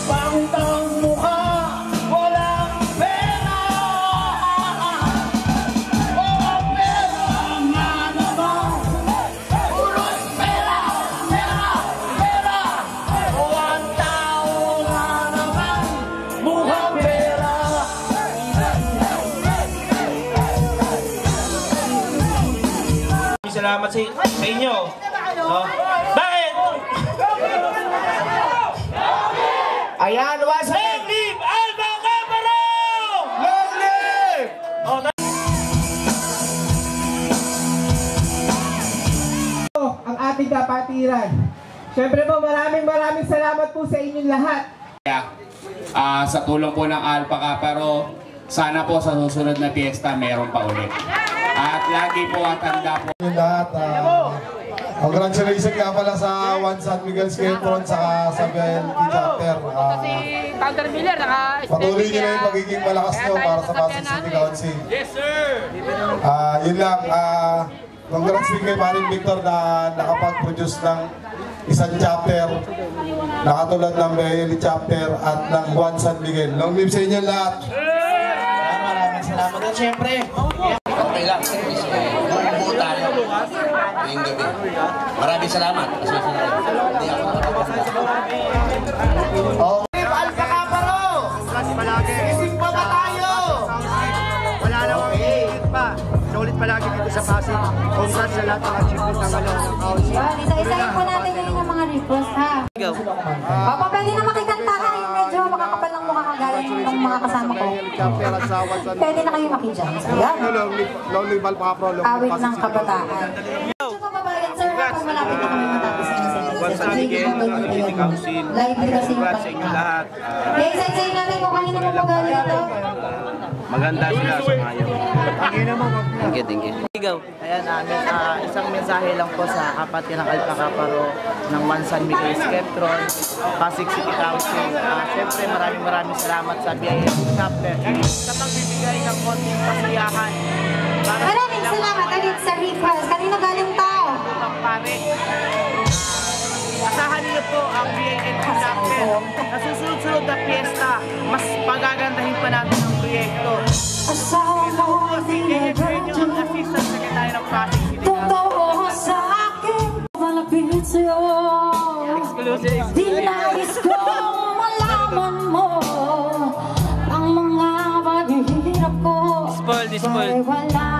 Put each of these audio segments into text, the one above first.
Pangitang mukha, walang pera. Walang pera na naman. Puro't pera, pera, pera. Walang tao na naman. Mukhang pera. Salamat sa inyo. Bakit? Ayan, once again. Long live Alpha Kaparo! Long live! Ang ating kapatiran. Siyempre po, maraming salamat po sa inyong lahat. Sa tulong po ng Alpha Kaparo, sana po sa susunod na piyesta meron pa ulit. At lagi po tanda po. Lahat, congratulations nga pala sa One San Miguel Sketron sa BILT chapter. Patuloy nyo na yung pagiging malakas nyo para sa Pasig City Council. Yes, sir! Yun lang, congrats din kay Maring Victor na nakapag-produce ng isang chapter na katulad ng BILT chapter at ng One San Miguel. Long live sa inyo lahat! Maraming salamat. At syempre, okay lang, service. Buo tayo ngayong gabi. Maraming salamat. Hindi ako nakapagpunta. Alpha Kaparo! Ising pa ba tayo? Wala namang higit pa. Sulit palagi dito sa Pasig. Congrats sa lahat ng achievement ng council. Isa-isahin po natin yung mga request, ha? Papa, pwede na makikanta ka. Medyo makakapal ng mukha kagaya ng mga kasama ko. Pwede na kayo makidyan. Ayan. Long live Alpha Kaparo. Awit ng kabataan. Medyo kababayan, sir, kung malapit na kami matapos sa One San Miguel, City Council. Live kasi yung Congrats sa inyo lahat. Kaya isa-isahin natin kung kanina mo magaling ito. Maganda sila sa ngayon. Thank you. Ayan namin, isang mensahe lang po sa kapatid ng Alpha Kaparo ng One San Miguel Sketron, Pasig City Council. Siyempre maraming salamat sa BILT chapter sa pagbibigay ng konting pasiyahan. Maraming salamat ulit sa request. Kanina galing tao. Pare, asahan niyo po ang BILT chapter. Sa susunod-sunod na piyesta, mas pagagandahin pa natin ang proyekto. Asawa mo ang Yung assistant secretary ng Pasig City Council. totoo sa akin. Malapit sa'yo. Exclusive. Di nais ko malaman mo ang mga paghihirap ko. Ay wala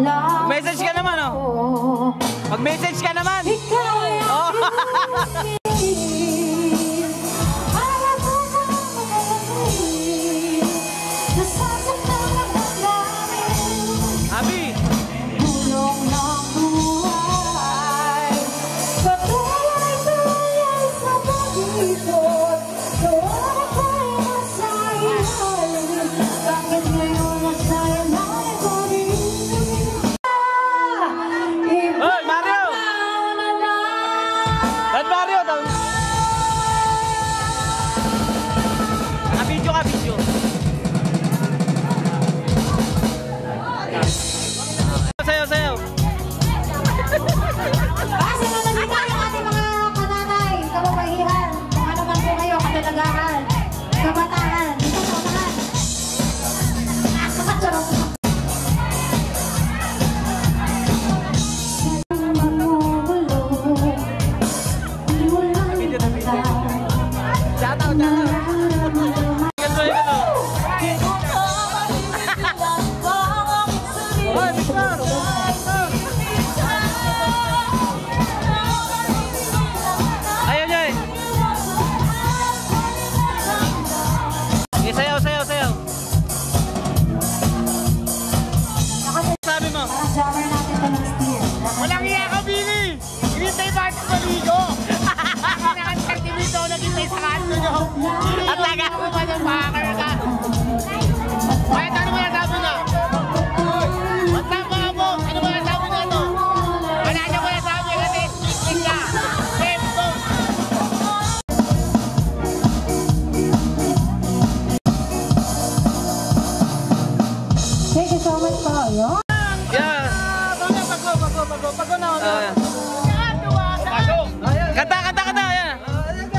lang. Message ka naman, oh. Mag-message ka naman. Ikaw ay aking alam mo na magaling. Nasasaktan ang damdamin. Abi. Tulong ng buhay. Patuloy-tuloy sa pag-ibig. Doon ako'y masayahin. Bakit ngayon nasayahin ko rin? Hoy, Mario! Red Mario! Video ka, video. Sayaw. Kasi nandito yung ating mga kananay, kababaihan, kung ano man po kayo, kadalagahan, kabataan, dito sa unahan. Charot. Ayaw niya eh. Sayaw. Sabi mo? Parang jammer natin ito next year. Walang iya ka, Billy! Hinintay ba ito maligo? Kailangan 30 minutes ako naghintay sa kanto nyo. At laga ko ba ng bakar ka? Kahit ano mo nasabi na? What's up mga po? Ano mo nasabi na ito? Wala niya mo nasabi na testing ka. Tempo! Thank you so much po. Yeah! Bago na. Kanta! Ayan!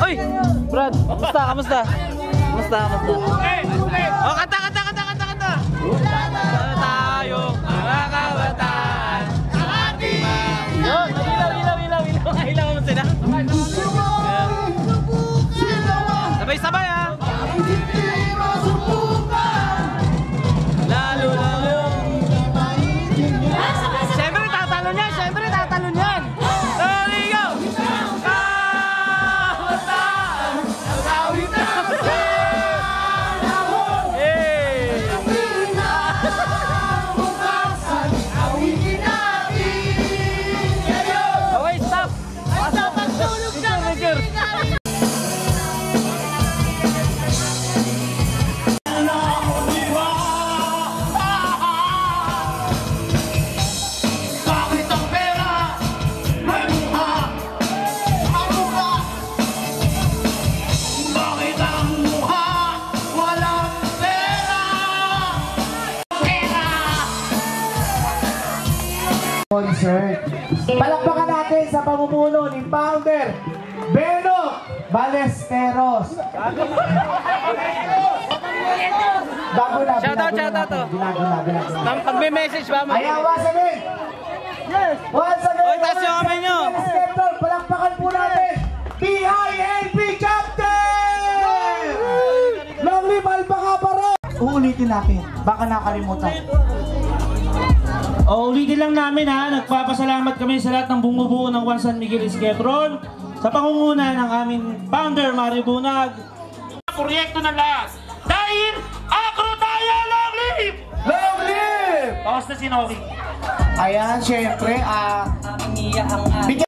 Uy! Uy! Brad, kamusta? Kamusta? Oh, kanta! Para tayong mga kabataan sa ating yun! Ilaw mo sila. Sabay-sabay ha! Lalo lang yung siyempre tatalon yan! There we go! Kabataan! Awit na! Okay, stop! Concert. Palakpakan natin sa pamumuno ni Founder Beno Ballesteros. Bago na. Shoutout. Pag may message ba? Ayan, once again. Once again. Oy, taas yung kamay nyo. Palakpakan po natin. PINP Captain! Long live Alpaca Paro! Uulitin natin. Baka nakalimutan. Ulitin lang namin ha, nagpapasalamat kami sa lahat ng bumubuo ng Juan San Miguel Esquetron sa pangunguna ng aming founder, Mario Bunag. Proyekto ng lahat. Dahil Acro tayo! Long live! Long live! Tapos na si Nori. Ayan, syempre,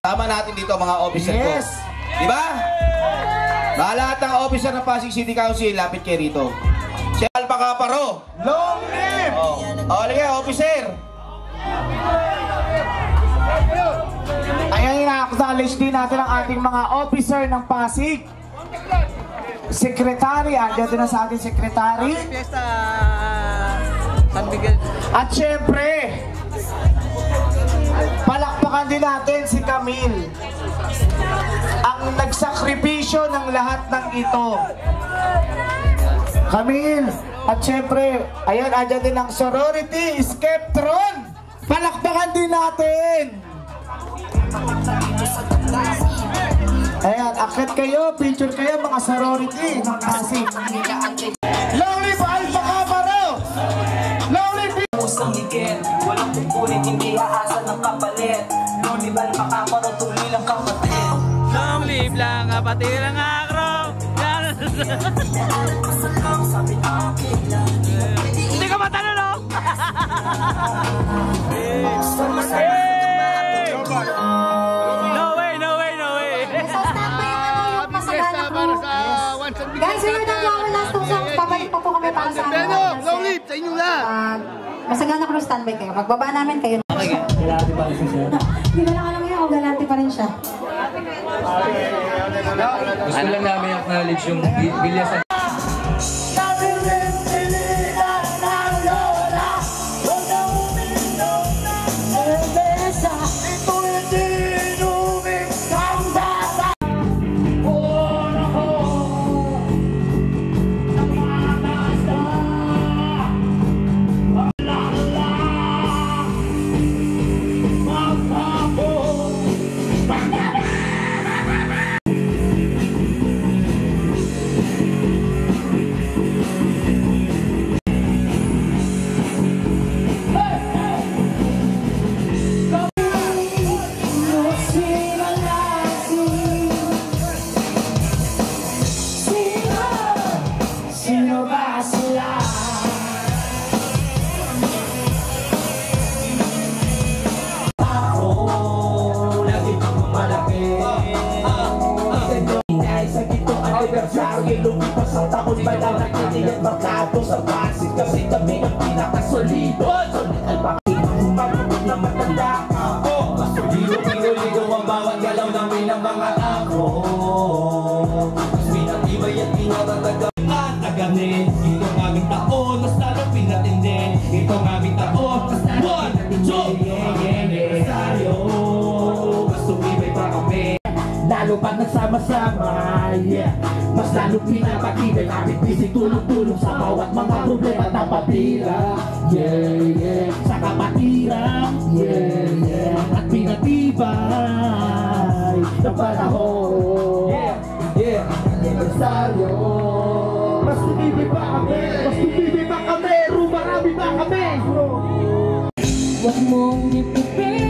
Tama natin dito mga officer ko. Yes! Diba? Lahat ng officer ng Pasig City Council, lapit kayo rito. Si Alpaca Paro. Long live! Lagay, officer. Ayan, ina-acknowledge din natin ang ating mga officer ng Pasig. Secretary, andyan din na sa ating secretary. At syempre, palakpakan din natin si Camille, ang nagsakripisyo ng lahat ng ito. Camille, at syempre, ayan, andyan din ang sorority, Skeptron. Palakpakan din natin. Ayan, akit kayo, picture kayo mga sorority ng Pasig. Long live Alpaca Paro! Long live Musang higit, walang kukunin, hindi aasa ng kapalit. Long live Alpaca Paro, tuloy lang kapatid. Long live lang kapatid ng Acro. Hindi ka matalo, no? Guys, we're not going last two songs. Pabalik pa po kami para sa amin. Long live sa inyo lahat. Masagana ko ng standby kayo. Pagbaba namin kayo. Galante pa rin siya. Di ba lang alam niyo kung galante pa rin siya? Gusto lang namin acknowledge yung bilyasan. Lumipas ang taon ba lang nakikinig markado sa Pasig kasi kami ang pinakasolido. Solid Alpaca, pagpapagod na matanda ako. Mas biro-biro-ligaw ang bawat galaw namin ang mga ako. Mas pinatibay at pinatatagal at taganin. Ito ang aming taon, mas lalong pinatindi. Ito ang aming taon, mas lalong pinatindi. Anibersaryo, mas tumibay pa kami. Lalo pag nagsama-sama, yeah. Yeah, mas lalo pinapatibay namin busy tulong-tulong sa bawat mga problema at napatira. Yeah, yeah, sa kapatiran. Yeah, yeah, at pinatibay ng panahon. Yeah, yeah, anibersaryo. Mas tumibay pa kami, mas tumibay pa kami, rumarami pa kami. Huwag mong ipipili